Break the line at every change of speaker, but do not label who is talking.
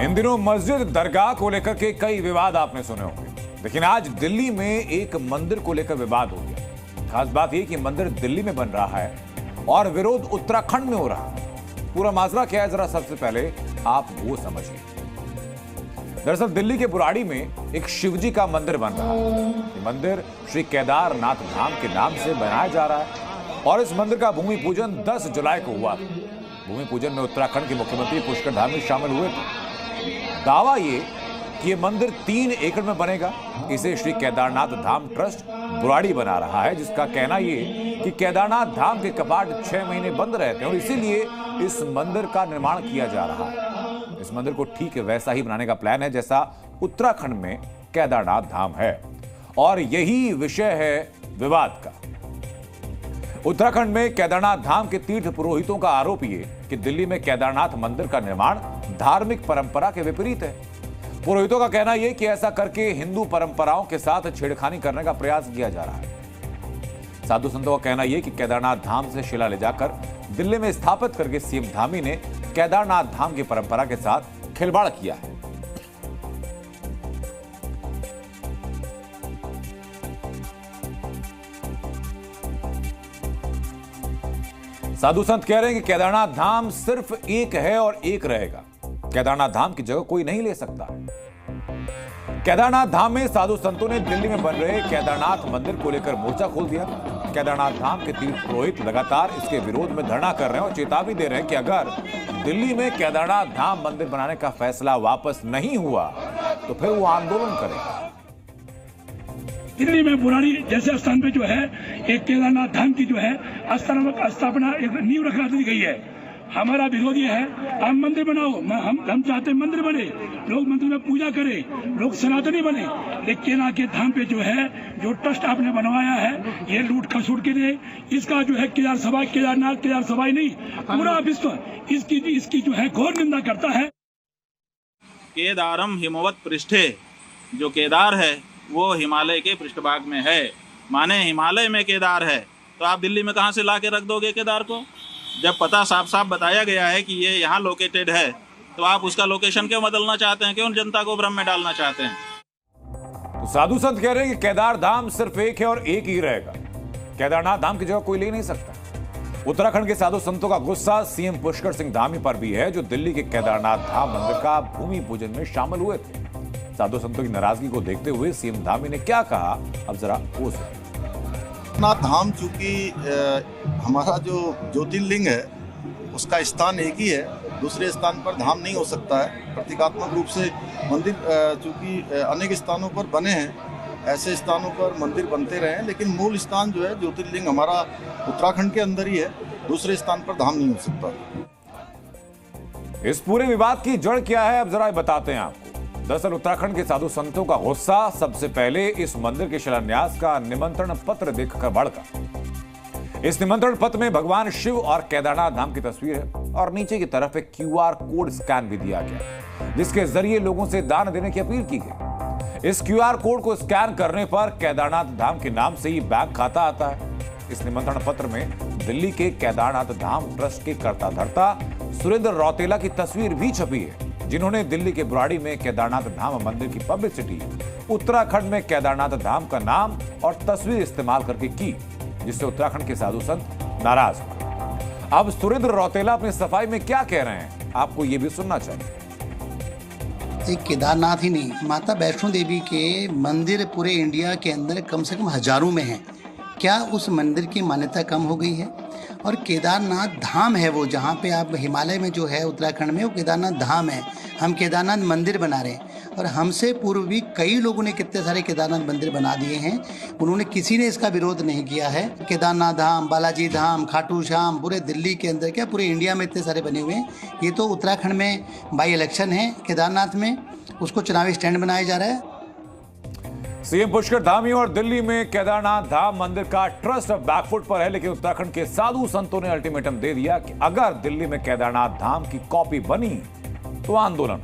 इन दिनों मस्जिद दरगाह को लेकर के कई विवाद आपने सुने होंगे, लेकिन आज दिल्ली में एक मंदिर को लेकर विवाद हो गया। खास बात यह कि मंदिर दिल्ली में बन रहा है और विरोध उत्तराखंड में हो रहा है। पूरा माजरा क्या है, जरा सबसे पहले आप वो समझिए। दरअसल दिल्ली के बुराड़ी में एक शिवजी का मंदिर बन रहा है। ये मंदिर श्री केदारनाथ धाम के नाम से बनाया जा रहा है और इस मंदिर का भूमि पूजन 10 जुलाई को हुआ। भूमि पूजन में उत्तराखंड के मुख्यमंत्री पुष्कर धामी शामिल हुए थे। दावा ये कि ये मंदिर 3 एकड़ में बनेगा। इसे श्री केदारनाथ धाम ट्रस्ट बुराड़ी बना रहा है, जिसका कहना ये कि केदारनाथ धाम के कपाट 6 महीने बंद रहते हैं और इसीलिए इस मंदिर का निर्माण किया जा रहा है। इस मंदिर को ठीक वैसा ही बनाने का प्लान है जैसा उत्तराखंड में केदारनाथ धाम है और यही विषय है विवाद का। उत्तराखंड में केदारनाथ धाम के तीर्थ पुरोहितों का आरोप ये कि दिल्ली में केदारनाथ मंदिर का निर्माण धार्मिक परंपरा के विपरीत है। पुरोहितों का कहना यह कि ऐसा करके हिंदू परंपराओं के साथ छेड़खानी करने का प्रयास किया जा रहा है। साधु संतों का कहना यह कि केदारनाथ धाम से शिला ले जाकर दिल्ली में स्थापित करके सीएम धामी ने केदारनाथ धाम की परंपरा के साथ खिलवाड़ किया है। साधु संत कह रहे हैं कि केदारनाथ धाम सिर्फ एक है और एक रहेगा। केदारनाथ धाम की जगह कोई नहीं ले सकता। केदारनाथ धाम में साधु संतों ने दिल्ली में बन रहे केदारनाथ मंदिर को लेकर मोर्चा खोल दिया। केदारनाथ धाम के तीर्थ पुरोहित लगातार इसके विरोध में धरना कर रहे हैं और चेतावनी दे रहे हैं कि अगर दिल्ली में केदारनाथ धाम मंदिर बनाने का फैसला वापस नहीं हुआ तो फिर वो आंदोलन करेंगे।
दिल्ली में बुराड़ी जैसे स्थान पे जो है एक केदारनाथ धाम की जो है स्थापना एक नींव रखा दी गई है। हमारा विरोध ये है, हम मंदिर बनाओ, हम चाहते हैं मंदिर बने, लोग मंदिर में पूजा करें, लोग सनातनी बने। लेकिन केदारनाथ के धाम पे जो है जो ट्रस्ट आपने बनवाया है ये लूट खसूट के लिए, इसका जो है केदार सभा नहीं पूरा विश्व इसकी जो है घोर निंदा करता है।
केदारम हिमवत पृष्ठे, जो केदार है वो हिमालय के पृष्ठभाग में है, माने हिमालय में केदार है, तो आप दिल्ली में कहां से ला के रख दोगे केदार को? जब पता साफ साफ बताया गया है कि ये यहाँ लोकेटेड है तो आप उसका लोकेशन क्यों बदलना चाहते हैं, क्यों जनता को भ्रम में डालना चाहते हैं?
तो साधु संत कह रहे हैं कि केदार धाम सिर्फ एक है और एक ही रहेगा। केदारनाथ धाम की जगह कोई ले नहीं सकता। उत्तराखंड के साधु संतों का गुस्सा सीएम पुष्कर सिंह धामी पर भी है, जो दिल्ली के केदारनाथ धाम मंदिर का भूमि पूजन में शामिल हुए थे। साधु संतों की नाराजगी को देखते हुए सीएम धामी ने क्या कहा, अब जरा वो सुनिए।
केदारनाथ धाम चूंकि हमारा जो ज्योतिर्लिंग है उसका स्थान एक ही है, दूसरे स्थान पर धाम नहीं हो सकता है। प्रतीकात्मक रूप से मंदिर चूंकि अनेक स्थानों पर बने हैं, ऐसे स्थानों पर मंदिर बनते रहे, लेकिन मूल स्थान जो है ज्योतिर्लिंग हमारा उत्तराखंड के अंदर ही है, दूसरे स्थान पर धाम नहीं हो सकता।
इस पूरे विवाद की जड़ क्या है, अब जरा बताते हैं आपको। दरअसल उत्तराखंड के साधु संतों का गुस्सा सबसे पहले इस मंदिर के शिलान्यास का निमंत्रण पत्र देखकर भड़का। इस निमंत्रण पत्र में भगवान शिव और केदारनाथ धाम की तस्वीर है और नीचे की तरफ एक QR कोड स्कैन भी दिया गया, जिसके जरिए लोगों से दान देने की अपील की गई। इस QR कोड को स्कैन करने पर केदारनाथ धाम के नाम से ही बैंक खाता आता है। इस निमंत्रण पत्र में दिल्ली के केदारनाथ धाम ट्रस्ट के कर्ता धर्ता सुरेंद्र रौतेला की तस्वीर भी छपी है, जिन्होंने दिल्ली के बुराड़ी में केदारनाथ धाम मंदिर की पब्लिसिटी उत्तराखंड में केदारनाथ धाम का नाम और तस्वीर इस्तेमाल करके की, जिससे उत्तराखंड के साधु संत नाराज हुए। अब सुरेंद्र रौतेला अपनी सफाई में क्या कह रहे हैं, आपको यह भी सुनना चाहिए।
एक केदारनाथ ही नहीं, माता वैष्णो देवी के मंदिर पूरे इंडिया के अंदर कम से कम हजारों में हैं। क्या उस मंदिर की मान्यता कम हो गई है? और केदारनाथ धाम है वो, जहाँ पे आप हिमालय में जो है उत्तराखंड में वो केदारनाथ धाम है। हम केदारनाथ मंदिर बना रहे हैं और हमसे पूर्व भी कई लोगों ने कितने सारे केदारनाथ मंदिर बना दिए हैं, उन्होंने किसी ने इसका विरोध नहीं किया है। केदारनाथ धाम, बालाजी धाम, खाटू श्याम, पूरे दिल्ली के अंदर क्या पूरे इंडिया में इतने सारे बने हुए हैं। ये तो उत्तराखंड में बाई इलेक्शन है, केदारनाथ में उसको चुनावी स्टैंड बनाया जा रहा है।
सीएम पुष्कर धामी और दिल्ली में केदारनाथ धाम मंदिर का ट्रस्ट अब बैकफुट पर है, लेकिन उत्तराखंड के साधु संतों ने अल्टीमेटम दे दिया कि अगर दिल्ली में केदारनाथ धाम की कॉपी बनी तो आंदोलन